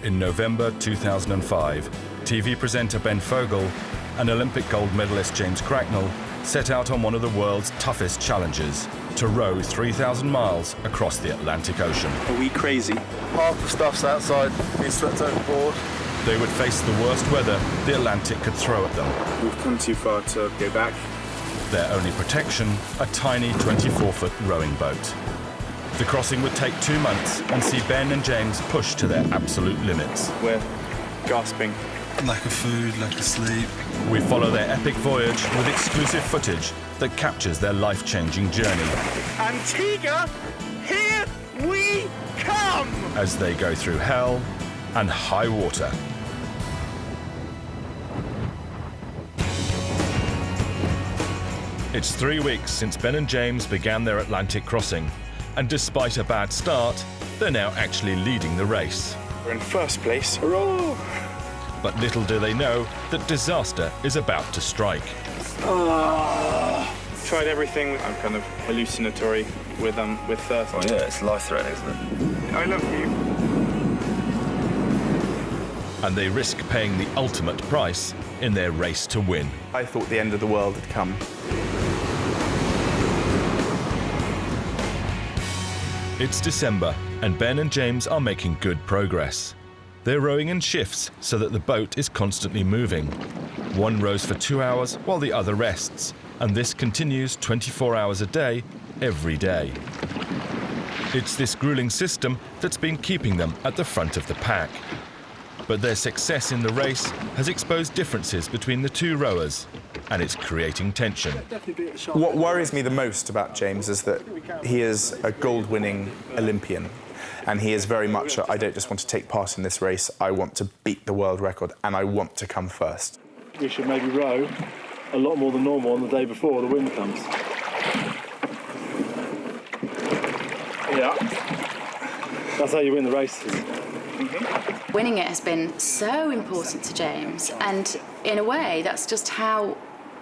In November 2005, TV presenter Ben Fogle and Olympic gold medalist James Cracknell set out on one of the world's toughest challenges, to row 3,000 miles across the Atlantic Ocean. Are we crazy? Half the stuff's outside, being swept overboard. They would face the worst weather the Atlantic could throw at them. We've come too far to go back. Their only protection, a tiny 24-foot rowing boat. The crossing would take 2 months and see Ben and James push to their absolute limits. We're gasping. Lack of food, lack of sleep. We follow their epic voyage with exclusive footage that captures their life-changing journey. Antigua, here we come! As they go through hell and high water. It's 3 weeks since Ben and James began their Atlantic crossing, and despite a bad start, they're now actually leading the race. We're in first place. Hurrah! But little do they know that disaster is about to strike. Tried everything. I'm kind of hallucinatory with thirst. Oh yeah, it's life-threatening, isn't it? I love you. And they risk paying the ultimate price in their race to win. I thought the end of the world had come. It's December, and Ben and James are making good progress. They're rowing in shifts so that the boat is constantly moving. One rows for 2 hours while the other rests, and this continues 24 hours a day, every day. It's this grueling system that's been keeping them at the front of the pack. But their success in the race has exposed differences between the two rowers, and it's creating tension. What worries me the most about James is that he is a gold-winning Olympian. And he is very much I don't just want to take part in this race, I want to beat the world record, and I want to come first. We should maybe row a lot more than normal on the day before the wind comes. Yeah. That's how you win the races. Mm-hmm. Winning it has been so important to James, and in a way, that's just how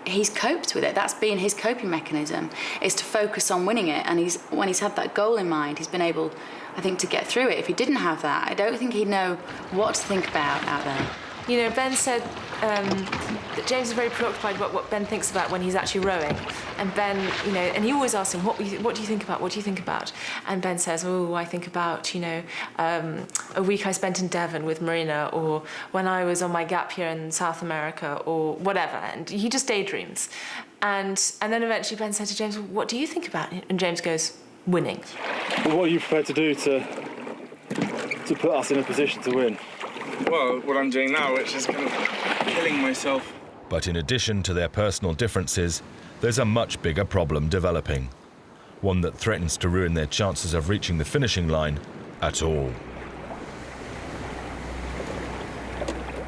he's coped with it. That's been his coping mechanism, is to focus on winning it. And when he's had that goal in mind, he's been able, I think, to get through it. If he didn't have that, I don't think he'd know what to think about out there. You know, Ben said that James is very preoccupied about what Ben thinks about when he's actually rowing. And Ben, you know, and he always asks him, what do you think about? What do you think about? And Ben says, oh, I think about, you know, a week I spent in Devon with Marina, or when I was on my gap year in South America, or whatever. And he just daydreams. And then eventually Ben said to James, well, what do you think about? And James goes, winning. Well, what are you prepared to do to put us in a position to win? Well, what I'm doing now, which is kind of killing myself. But in addition to their personal differences, there's a much bigger problem developing. One that threatens to ruin their chances of reaching the finishing line at all.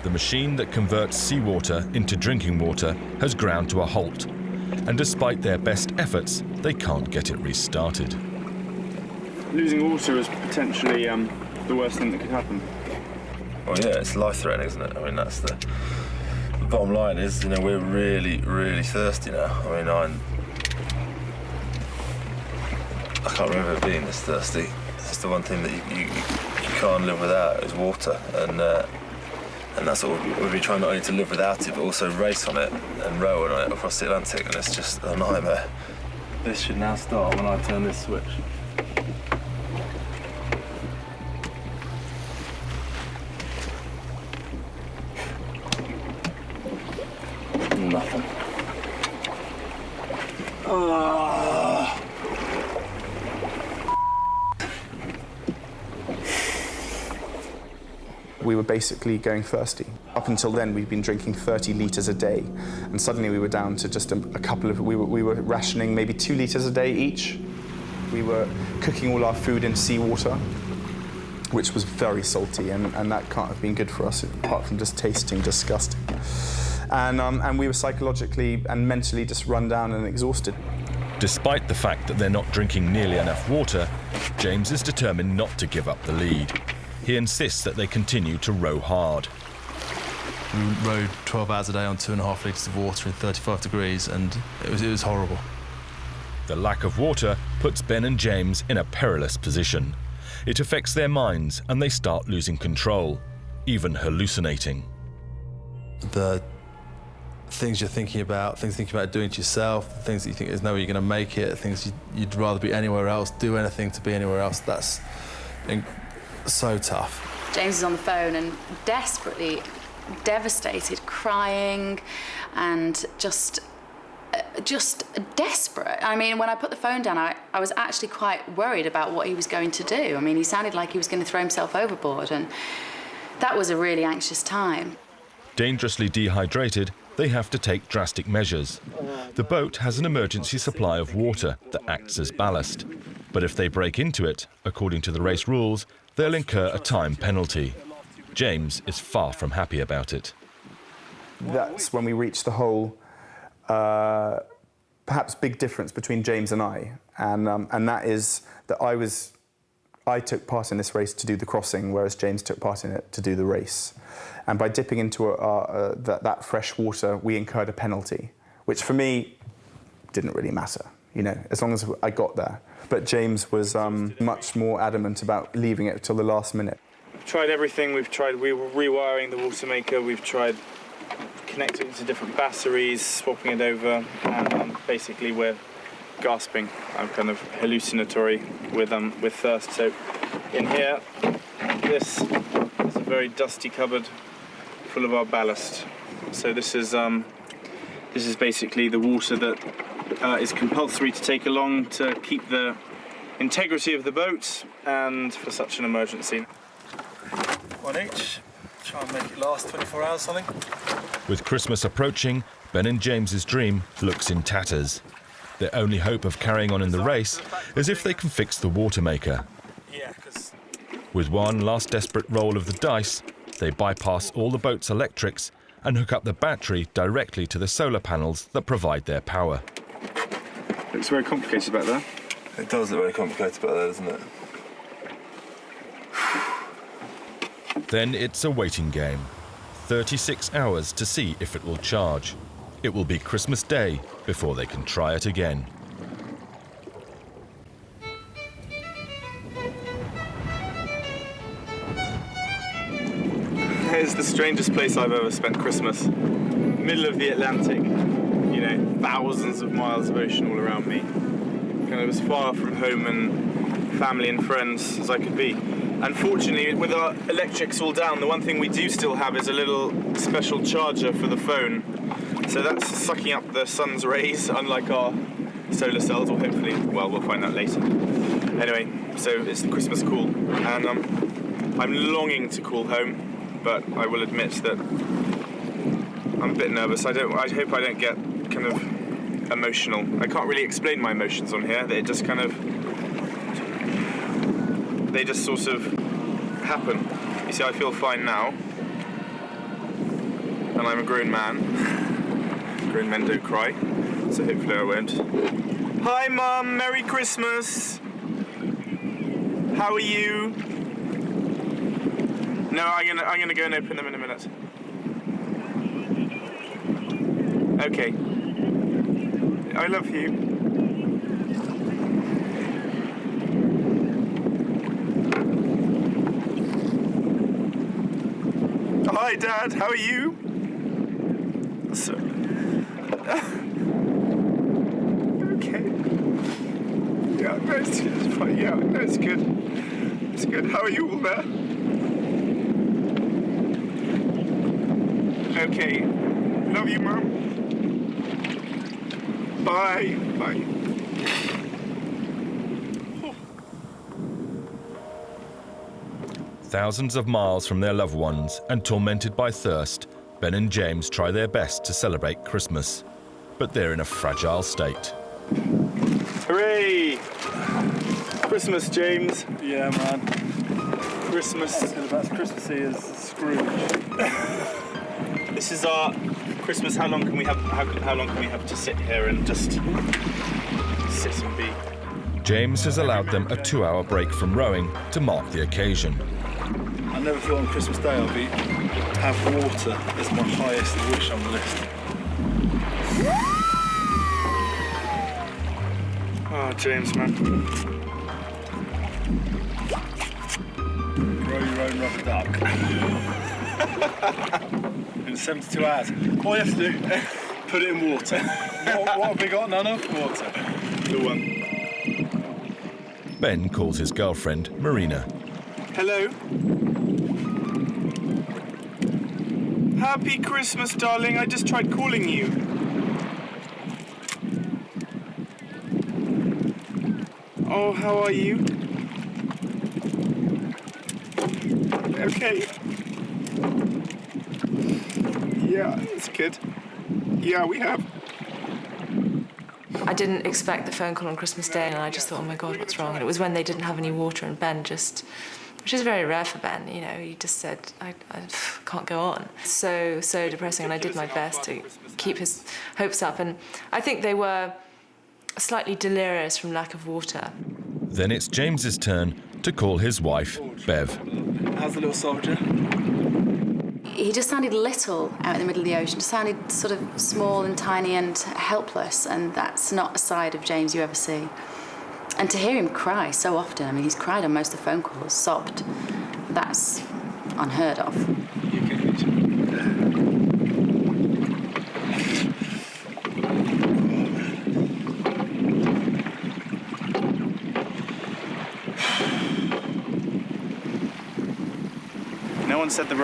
The machine that converts seawater into drinking water has ground to a halt. And despite their best efforts, they can't get it restarted. Losing water is potentially the worst thing that could happen. Well, yeah, it's life-threatening, isn't it? I mean, that's the bottom line is, you know, we're really, really thirsty now. I mean, I can't remember being this thirsty. It's the one thing that you can't live without is water, and that's what we've been trying not only to live without it, but also race on it and row on it across the Atlantic, and it's just a nightmare. This should now start when I turn this switch. Nothing. We were basically going thirsty. Up until then, we'd been drinking 30 litres a day, and suddenly we were down to just a couple of, we were rationing maybe 2 litres a day each. We were cooking all our food in seawater, which was very salty, and that can't have been good for us, apart from just tasting disgusting. And we were psychologically and mentally just run down and exhausted. Despite the fact that they're not drinking nearly enough water, James is determined not to give up the lead. He insists that they continue to row hard. We rowed 12 hours a day on 2.5 litres of water in 35 degrees, and it was horrible. The lack of water puts Ben and James in a perilous position. It affects their minds and they start losing control. even hallucinating. The things you're thinking about doing to yourself, things that you think there's no way you're going to make it, things you'd rather be anywhere else, do anything to be anywhere else, that's been so tough. James is on the phone and desperately devastated, crying and just desperate. I mean, when I put the phone down, I was actually quite worried about what he was going to do. I mean, he sounded like he was going to throw himself overboard, and that was a really anxious time. Dangerously dehydrated, they have to take drastic measures. The boat has an emergency supply of water that acts as ballast. But if they break into it, according to the race rules, they'll incur a time penalty. James is far from happy about it. That's when we reached the whole, perhaps big difference between James and I. And that is that I took part in this race to do the crossing, whereas James took part in it to do the race. And by dipping into that fresh water, we incurred a penalty, which for me didn't really matter, you know, as long as I got there. But James was much more adamant about leaving it till the last minute. We've tried everything. We were rewiring the Watermaker. We've tried connecting it to different batteries, swapping it over, and basically we're gasping. I'm kind of hallucinatory with thirst. So in here, this is a very dusty cupboard full of our ballast. So this is basically the water that is compulsory to take along to keep the integrity of the boat and for such an emergency. One each. Try and make it last 24 hours or something. With Christmas approaching, Ben and James's dream looks in tatters. Their only hope of carrying on in the race is if they can fix the Watermaker. Yeah, because... With one last desperate roll of the dice, they bypass all the boat's electrics and hook up the battery directly to the solar panels that provide their power. Looks very complicated back there. It does look very complicated back there, doesn't it? Then it's a waiting game. 36 hours to see if it will charge. It will be Christmas Day before they can try it again. It's the strangest place I've ever spent Christmas. Middle of the Atlantic, you know, thousands of miles of ocean all around me. Kind of as far from home and family and friends as I could be. Unfortunately, with our electrics all down, the one thing we do still have is a little special charger for the phone. So that's sucking up the sun's rays, unlike our solar cells, or hopefully, well, we'll find out later. Anyway, so it's the Christmas call, and I'm longing to call home. But I will admit that I'm a bit nervous. I hope I don't get kind of emotional. I can't really explain my emotions on here. They just sort of happen. You see, I feel fine now, and I'm a grown man. Grown men don't cry, so hopefully I won't. Hi, Mum. Merry Christmas. How are you? No, I'm gonna go and open them in a minute. Okay. I love you. Hi, Dad. How are you? So. Okay. Yeah, no, it's fine. Yeah, no, it's good. It's good. How are you all there? Okay. Love you, Mum. Bye. Bye. Thousands of miles from their loved ones and tormented by thirst, Ben and James try their best to celebrate Christmas. But they're in a fragile state. Hooray! Christmas, James. Yeah, man. Christmas. It's about as Christmassy as Scrooge. This is our Christmas. How long can we have to sit here and just sit and be? James has allowed them a 2-hour break from rowing to mark the occasion. I never thought on Christmas Day I'd have water as my highest wish on the list. Oh, James, man. Row your own rubber duck. In 72 hours. All you have to do, put it in water. What have we got? None of? Water. The one. Ben calls his girlfriend, Marina. Hello. Happy Christmas, darling. I just tried calling you. Oh, how are you? Okay. Yeah, it's good. Yeah, we have. I didn't expect the phone call on Christmas Day, and I just thought, oh my God, what's wrong? And it was when they didn't have any water, and Ben just, which is very rare for Ben, you know, he just said, I can't go on. So depressing, and I did my best to keep his hopes up, and I think they were slightly delirious from lack of water. Then it's James's turn to call his wife, Bev. How's the little soldier? He just sounded little out in the middle of the ocean, just sounded sort of small and tiny and helpless, and that's not a side of James you ever see. And to hear him cry so often, I mean, he's cried on most of the phone calls, sobbed, that's unheard of. You can No one said that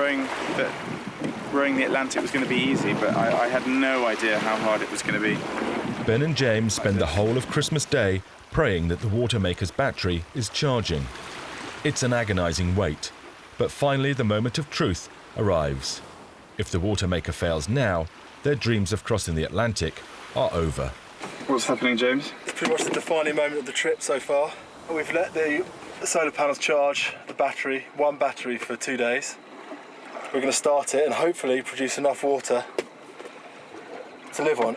rowing the Atlantic was going to be easy, but I had no idea how hard it was going to be. Ben and James spend the whole of Christmas Day praying that the Watermaker's battery is charging. It's an agonizing wait, but finally the moment of truth arrives. If the Watermaker fails now, their dreams of crossing the Atlantic are over. What's happening, James? It's pretty much the defining moment of the trip so far. We've let the solar panels charge the battery, one battery for 2 days. We're going to start it and hopefully produce enough water to live on.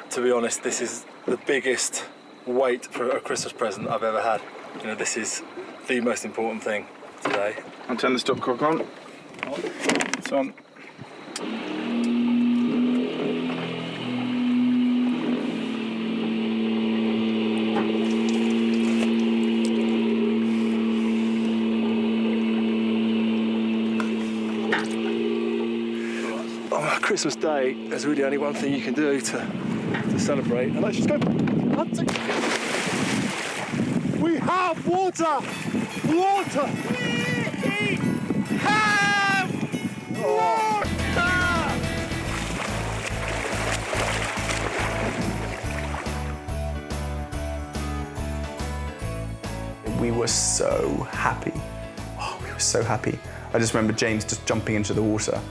To be honest, this is the biggest wait for a Christmas present I've ever had. You know, this is the most important thing today. I'll turn the stopcock on. It's on. Christmas Day, there's really only one thing you can do to celebrate, and let's just go hunting. We have water! Water! We have water! We were so happy. Oh, we were so happy. I just remember James just jumping into the water.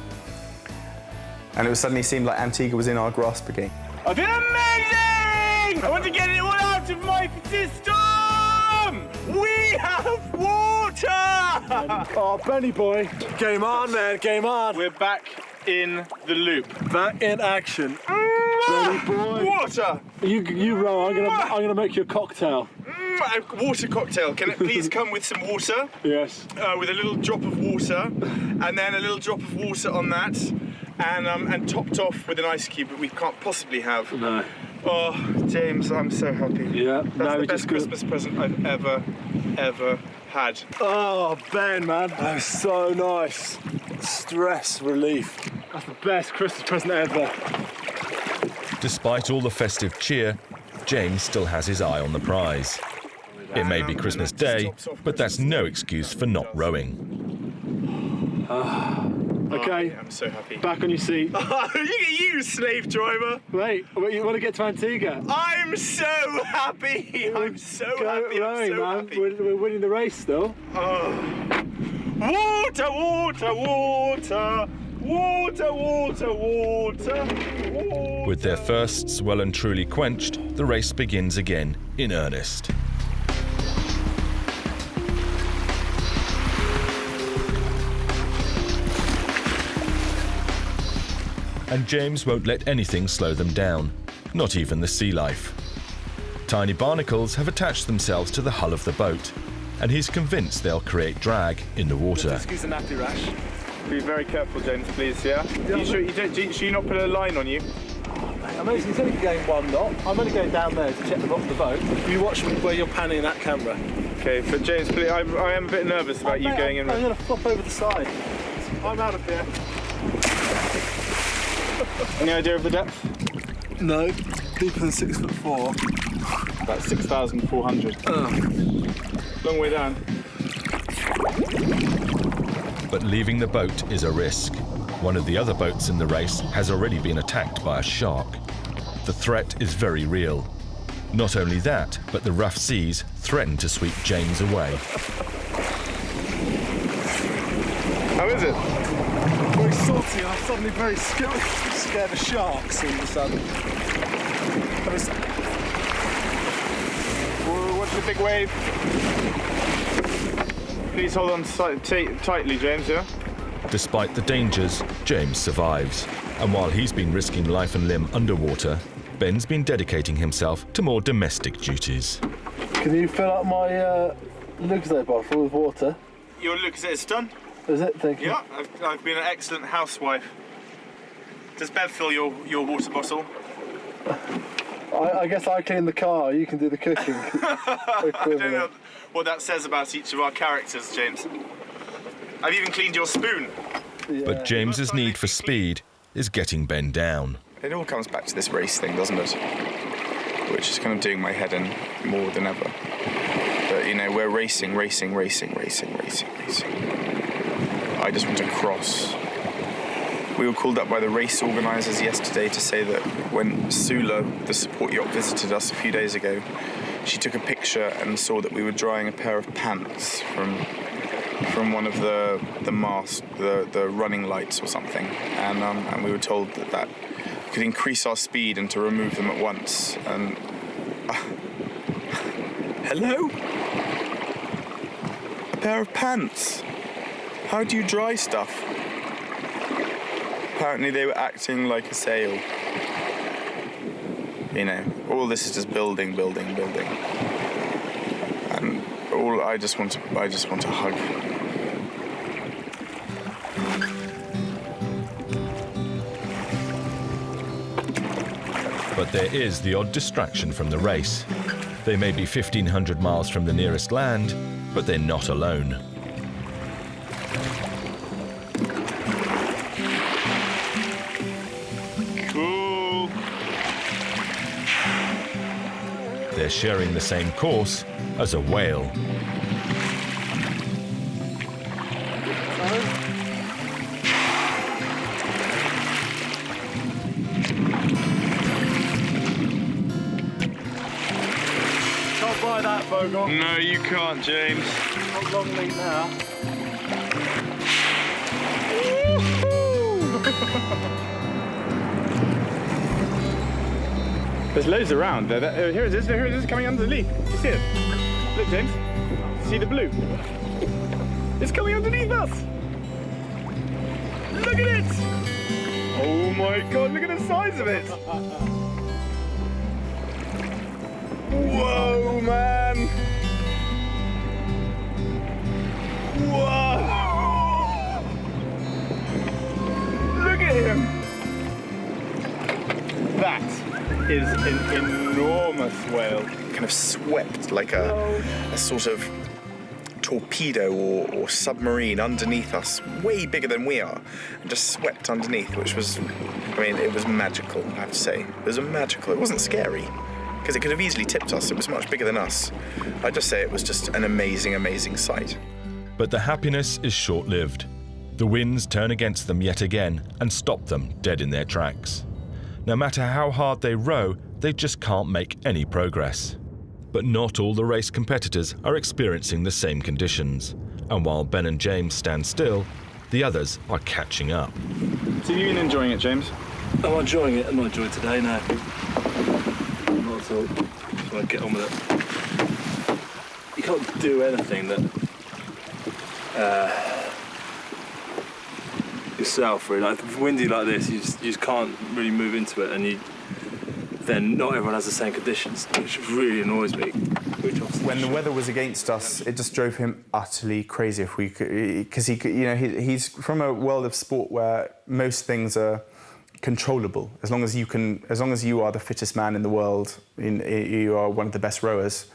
And it suddenly seemed like Antigua was in our grasp again. I feel amazing! I want to get it all out of my system! We have water! Oh, Benny boy. Game on, man, game on. We're back in the loop. Back in action. Benny boy. Water! You row, I'm gonna make you a cocktail. A water cocktail. Can it please come with some water? Yes. With a little drop of water, and then a little drop of water on that. And topped off with an ice cube that we can't possibly have. No. Oh, James, I'm so happy. Yeah. That's the best Christmas present I've ever had. Oh, Ben, man. That was so nice. Stress relief. That's the best Christmas present ever. Despite all the festive cheer, James still has his eye on the prize. It may be Christmas Day, but that's no excuse for not rowing. Okay. I'm so happy. Back on your seat. Look at you, slave driver. Wait, you want to get to Antigua? I'm so happy. I'm so happy. Rowing, I'm so man. happy. We're winning the race still. Oh. Water, water, water. Water, water, water, water. With their thirsts well and truly quenched, the race begins again in earnest. And James won't let anything slow them down, not even the sea life. Tiny barnacles have attached themselves to the hull of the boat, and he's convinced they'll create drag in the water. Excuse the nappy rash. Be very careful, James, please, yeah? You sure you not put a line on you? Amazing, he's only going 1 knot. I'm only going down there to check them off the boat. You watch where you're panning that camera. Okay, but James, please, I am a bit nervous about you going in. I'm going to flop over the side. I'm out of here. Any idea of the depth? No, deeper than 6'4". About 6,400. Long way down. But leaving the boat is a risk. One of the other boats in the race has already been attacked by a shark. The threat is very real. Not only that, but the rough seas threaten to sweep James away. How is it? Very salty, I'm suddenly very scared of sharks all of a sudden. Watch the big wave. Please hold on tightly, James, yeah? Despite the dangers, James survives. And while he's been risking life and limb underwater, Ben's been dedicating himself to more domestic duties. Can you fill up my Lucozade bottle with water? Your Lucozade is done? Is it? Thank you. Yeah, I've been an excellent housewife. Does Bev fill your water bottle? I guess I clean the car, you can do the cooking. I don't know what that says about each of our characters, James. I've even cleaned your spoon. Yeah. But James's need for speed is getting Ben down. It all comes back to this race thing, doesn't it? Which is kind of doing my head in more than ever. But, you know, we're racing. I just want to cross. We were called up by the race organisers yesterday to say that when Sula, the support yacht, visited us a few days ago, she took a picture and saw that we were drying a pair of pants from one of the mast, the running lights or something, and we were told that could increase our speed and to remove them at once. And hello, a pair of pants. How do you dry stuff? Apparently they were acting like a sail. You know, all this is just building. And I just want to hug. But there is the odd distraction from the race. They may be 1,500 miles from the nearest land, but they're not alone. Cool. They're sharing the same course as a whale. Can't buy that, Fogle. No, you can't, James. Not long lead now. There's loads around. Here it is coming underneath. You see it? Look, James. See the blue? It's coming underneath us. Look at it! Oh my God, look at the size of it! Whoa, man! Whoa! Look at him! That is an enormous whale. Kind of swept like a sort of torpedo or submarine underneath us, way bigger than we are, and just swept underneath, which was, I mean, it was magical, I have to say. It was magical. It wasn't scary, because it could have easily tipped us. It was much bigger than us. I'd just say it was just an amazing, amazing sight. But the happiness is short-lived. The winds turn against them yet again and stop them dead in their tracks. No matter how hard they row, they just can't make any progress. But not all the race competitors are experiencing the same conditions. And while Ben and James stand still, the others are catching up. So you've been enjoying it, James? I'm enjoying it. I'm not enjoying today, no. Not at all. Just want to get on with it. You can't do anything that yourself, really. Like, if it's windy like this, you just can't really move into it, and then not everyone has the same conditions, which really annoys me. When the weather was against us, it just drove him utterly crazy. If we could, because he could, you know, he's from a world of sport where most things are controllable. As long as you are the fittest man in the world, you are one of the best rowers.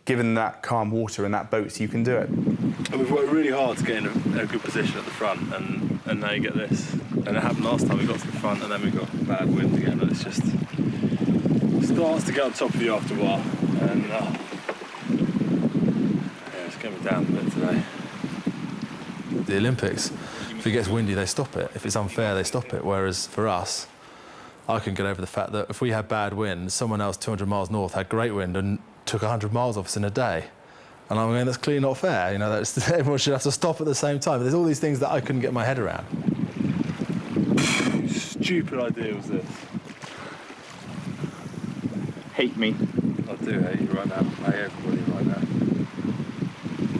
Given that calm water and that boat, you can do it. And we've worked really hard to get in a good position at the front, and and now you get this. And it happened last time, we got to the front and then we got bad wind again, and it's just starts to get on top of you after a while. And yeah, it's going to be down a bit today. The Olympics, if it gets windy, they stop it. If it's unfair, they stop it. Whereas for us, I can get over the fact that if we had bad wind, someone else 200 miles north had great wind and took 100 miles off us in a day. And I'm going, that's clearly not fair. You know, everyone should have to stop at the same time. But there's all these things that I couldn't get my head around. Stupid idea was this. Hate me. I do hate you right now. I hate everybody right now.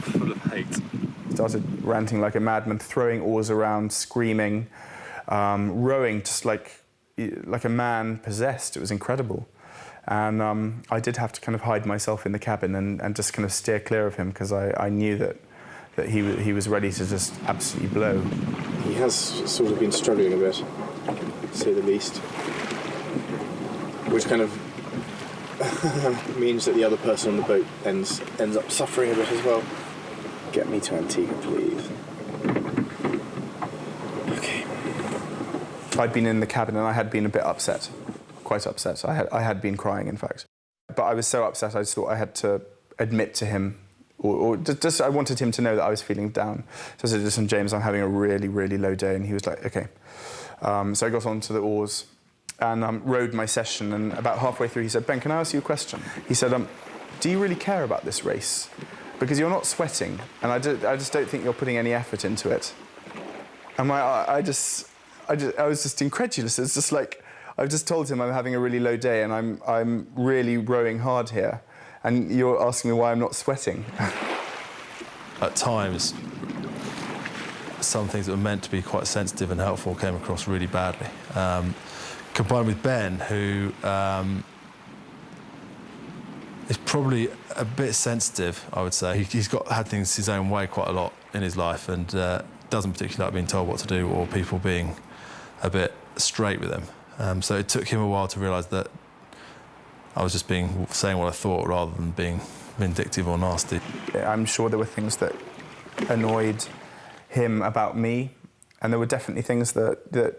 Full of hate. Started ranting like a madman, throwing oars around, screaming, rowing just like a man possessed. It was incredible. And I did have to kind of hide myself in the cabin and just kind of steer clear of him, because I knew that he was ready to just absolutely blow. He has sort of been struggling a bit, to say the least, which kind of means that the other person on the boat ends up suffering a bit as well. Get me to Antigua, please. Okay. I'd been in the cabin and I had been a bit upset, quite upset. I had been crying, in fact. But I was so upset I just thought I had to admit to him, or just I wanted him to know that I was feeling down. So I said, listen, James, I'm having a really, really low day. And he was like, okay. So I got onto the oars and rowed my session. And about halfway through, he said, Ben, can I ask you a question? He said, do you really care about this race? Because you're not sweating, and I just don't think you're putting any effort into it. And I was just incredulous. It's just like, I've just told him I'm having a really low day and I'm really rowing hard here, and you're asking me why I'm not sweating. At times, some things that were meant to be quite sensitive and helpful came across really badly. Combined with Ben, who is probably a bit sensitive, I would say. He's had things his own way quite a lot in his life, and doesn't particularly like being told what to do or people being a bit straight with him. So it took him a while to realise that I was just saying what I thought rather than being vindictive or nasty. I'm sure there were things that annoyed him about me, and there were definitely things that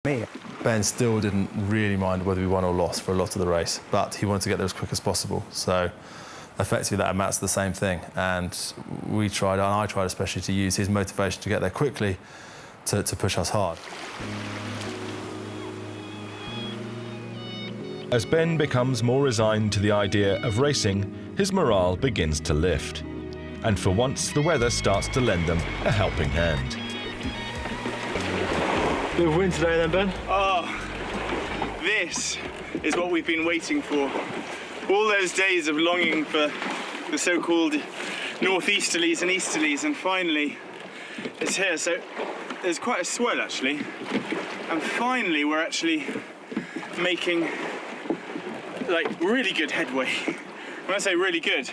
me. Ben still didn't really mind whether we won or lost for a lot of the race, but he wanted to get there as quick as possible. So effectively that amounts to the same thing. And I tried especially to use his motivation to get there quickly to push us hard. As Ben becomes more resigned to the idea of racing, his morale begins to lift. And for once, the weather starts to lend them a helping hand. Bit of wind today then, Ben? Oh, this is what we've been waiting for. All those days of longing for the so-called northeasterlies and easterlies, and finally it's here. So there's quite a swell actually, and finally we're actually making like really good headway. When I say really good,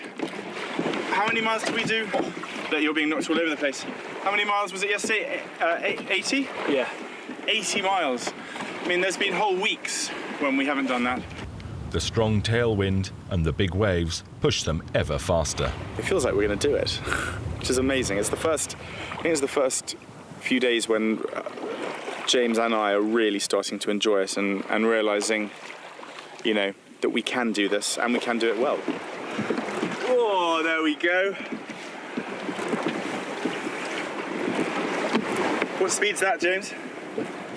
how many miles did we do? That you're being knocked all over the place. How many miles was it yesterday? 80? Yeah. 80 miles. I mean, there's been whole weeks when we haven't done that. The strong tailwind and the big waves push them ever faster. It feels like we're going to do it, which is amazing. I think it's the first few days when James and I are really starting to enjoy it and realising, you know, that we can do this and we can do it well. Oh, there we go. What speed's that, James?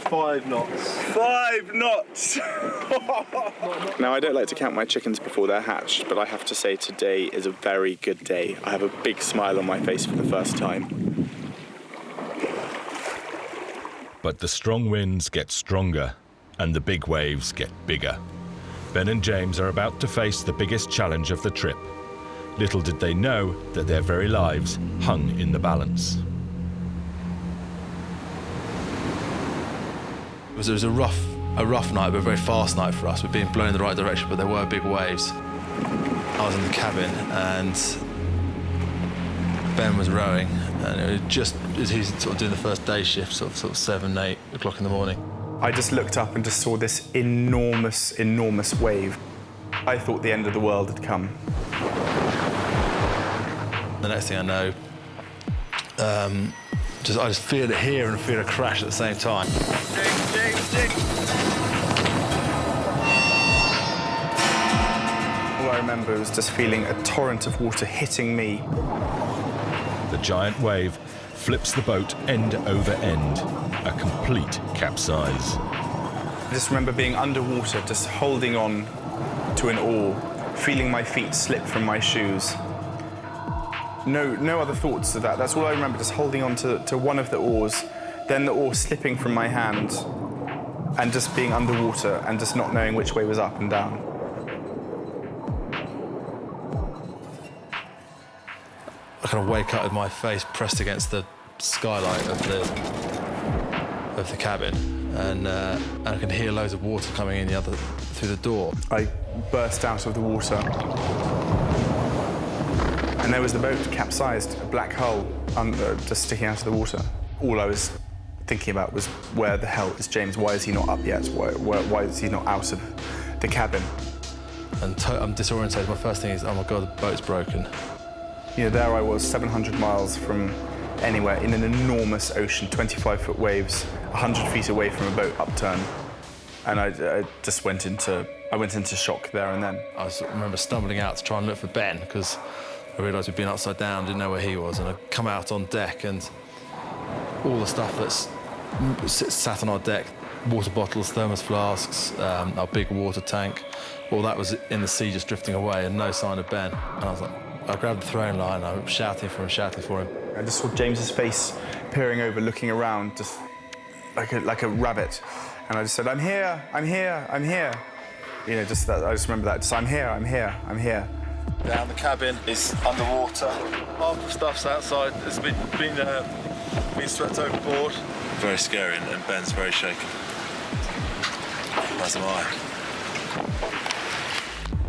5 knots. 5 knots! Now, I don't like to count my chickens before they're hatched, but I have to say today is a very good day. I have a big smile on my face for the first time. But the strong winds get stronger and the big waves get bigger. Ben and James are about to face the biggest challenge of the trip. Little did they know that their very lives hung in the balance. It was a rough night, but a very fast night for us. We're being blown in the right direction, but there were big waves. I was in the cabin and Ben was rowing, and it was just as he's sort of doing the first day shift, sort of 7, 8 o'clock in the morning. I just looked up and just saw this enormous, enormous wave. I thought the end of the world had come. The next thing I know, I just feel it here and feel a crash at the same time. James. All I remember was just feeling a torrent of water hitting me. The giant wave flips the boat end over end, a complete capsize. I just remember being underwater, just holding on to an oar, feeling my feet slip from my shoes. No other thoughts to that. That's all I remember, just holding on to one of the oars, then the oar slipping from my hand, and just being underwater and just not knowing which way was up and down. I kind of wake up with my face pressed against the skylight of the cabin, and I can hear loads of water coming in through the door. I burst out of the water, and there was the boat, capsized, a black hull just sticking out of the water. All I was thinking about was, where the hell is James? Why is he not up yet? Why is he not out of the cabin? And I'm disorientated. My first thing is, oh my God, the boat's broken. You know, there I was, 700 miles from anywhere, in an enormous ocean, 25-foot waves, 100 feet away from a boat upturned. And I just went into shock there and then. I remember stumbling out to try and look for Ben, because I realised we'd been upside down, didn't know where he was, and I come out on deck, and all the stuff that's sat on our deck, water bottles, thermos flasks, our big water tank, all that was in the sea just drifting away, and no sign of Ben. And I was like, I grabbed the throwing line, I was shouting for him. I just saw James's face peering over, looking around, just like a rabbit. And I just said, I'm here. You know, just that, I just remember that, just I'm here. Down the cabin is underwater. Half the stuff's outside. It's been swept overboard. Very scary, and Ben's very shaken. As am I.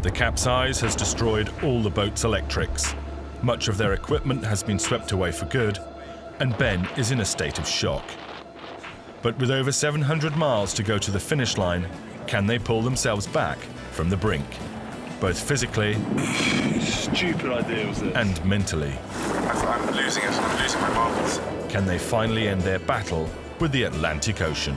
The capsize has destroyed all the boat's electrics. Much of their equipment has been swept away for good, and Ben is in a state of shock. But with over 700 miles to go to the finish line, can they pull themselves back from the brink? Both physically Stupid idea, was it? and mentally. I'm losing it. I'm losing my marbles. Can they finally end their battle with the Atlantic Ocean?